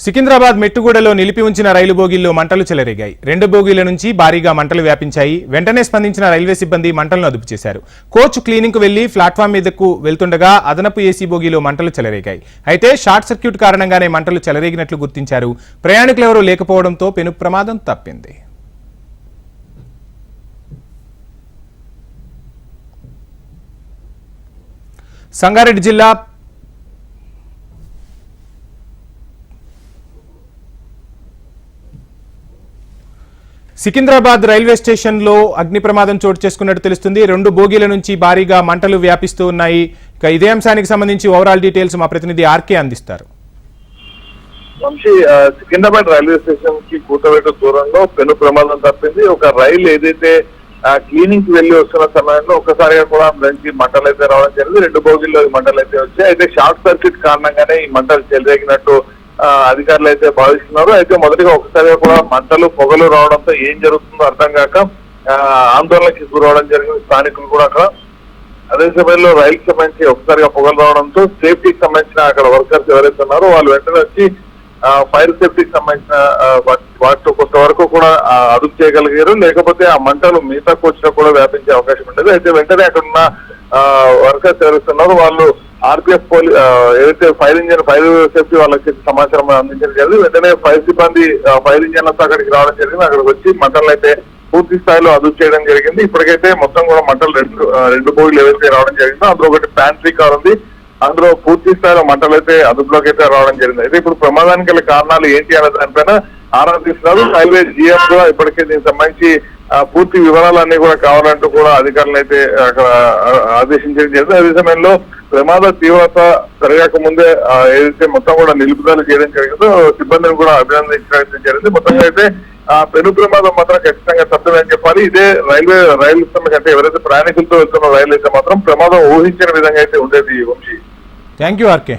సికింద్రాబాద్ మెట్టుగూడలో నిలిపి ఉంచిన రైలు బోగీల్లో మంటలు చెలరేగాయి. 2 బోగీల నుంచి భారీగా మంటలు వ్యాపించాయి. వెంటనే స్పందించిన రైల్వే సిబ్బంది మంటలను అదుపు చేశారు. కోచ్ క్లీనింగ్ కు వెళ్లి ప్లాట్ఫామ్ మీదకు వెళ్తుండగా అదనపు ఏసీ బోగీలో మంటలు చెలరేగాయి. అయితే షార్ట్ సర్క్యూట్ కారణంగానే మంటలు చెలరేగినట్లు గుర్తించారు. ప్రయాణికులెవరూ లేకపోవడంతో పెను ప్రమాదం తప్పింది. సంగారెడ్డి జిల్లా సికింద్రాబాద్ రైల్వే స్టేషన్లో అగ్ని ప్రమాదం చోటు చేసుకున్నట్టు తెలుస్తుంది. 2 బోగీల నుంచి భారీగా మంటలు వ్యాపిస్తూ ఉన్నాయి. ఇక ఇదే అంశానికి సంబంధించి ఓవరాల్ డీటెయిల్స్ మా ప్రతినిధి ఆర్కే అందిస్తారు. సికింద్రాబాద్ రైల్వే స్టేషన్ కి కూతవేట దూరంలో పెను ప్రమాదం తప్పింది. ఒక రైలు ఏదైతే క్లీనింగ్ కి వెళ్లి వస్తున్న సమయంలో ఒక్కసారిగా కూడా నుంచి మంటలు అయితే రావడం జరిగింది. 2 బోగీల్లో మంటలు అయితే వచ్చాయి. అయితే షార్ట్ సర్క్యూట్ కారణంగానే ఈ మంటలు చెలరేగినట్టు అధికారులు అయితే భావిస్తున్నారు. అయితే మొదటిగా ఒకసారిగా కూడా మంటలు పొగలు రావడంతో ఏం జరుగుతుందో అర్థం కాక ఆందోళనకి గురవడం జరిగింది స్థానికులు కూడా అక్కడ. అదే సమయంలో రైలుకి సంబంధించి ఒకసారిగా పొగలు రావడంతో సేఫ్టీకి సంబంధించిన అక్కడ వర్కర్స్ ఎవరైతే ఉన్నారో వాళ్ళు వెంటనే వచ్చి ఫైర్ సేఫ్టీకి సంబంధించిన వాటితో కొంతవరకు కూడా అదుపు చేయగలిగారు. లేకపోతే ఆ మంటలు మిగతా కోచ్లో కూడా వ్యాపించే అవకాశం ఉండేది. అయితే వెంటనే అక్కడ ఉన్న వర్కర్స్ ఎవరైతే ఉన్నారో వాళ్ళు ఆర్పిఎఫ్ ఏదైతే ఫైర్ సేఫ్టీ వాళ్ళకి సమాచారం అందించడం జరిగింది. వెంటనే ఫైర్ సిబ్బంది ఫైర్ ఇంజన్లతో అక్కడికి రావడం జరిగింది. అక్కడికి వచ్చి మంటలు అయితే పూర్తి స్థాయిలో అదుపు చేయడం జరిగింది. ఇప్పటికైతే మొత్తం కూడా మంటలు రెండు బోగీలు ఏవైతే రావడం జరిగిందో అందులో ఒకటి ప్యాంట్రీ కార్ ఉంది. అందులో పూర్తి స్థాయిలో మంటలు అయితే అదుపులోకి అయితే రావడం జరిగింది. అయితే ఇప్పుడు ప్రమాదానికి గల కారణాలు ఏంటి అనే దానిపైన ఆరా తీస్తున్నారు. రైల్వే జీఎం కూడా ఇప్పటికే దీనికి సంబంధించి పూర్తి వివరాలన్నీ కూడా కావాలంటూ కూడా అధికారులు అయితే అక్కడ ఆదేశించడం జరిగింది. అదే సమయంలో ప్రమాద తీవ్రత పెరగక ముందే ఏదైతే మొత్తం కూడా నిలుపుదల చేయడం జరిగిందో సిబ్బందిని కూడా అభినందించడం జరిగింది. మొత్తంగా అయితే పెను ప్రమాదం మాత్రం ఖచ్చితంగా తప్పదని చెప్పాలి. ఇదే రైలు అంటే ఎవరైతే ప్రయాణికులతో వెళ్తున్న రైలు అయితే మాత్రం ప్రమాదం ఊహించిన విధంగా అయితే ఉండేది. Vamshi, thank you RK.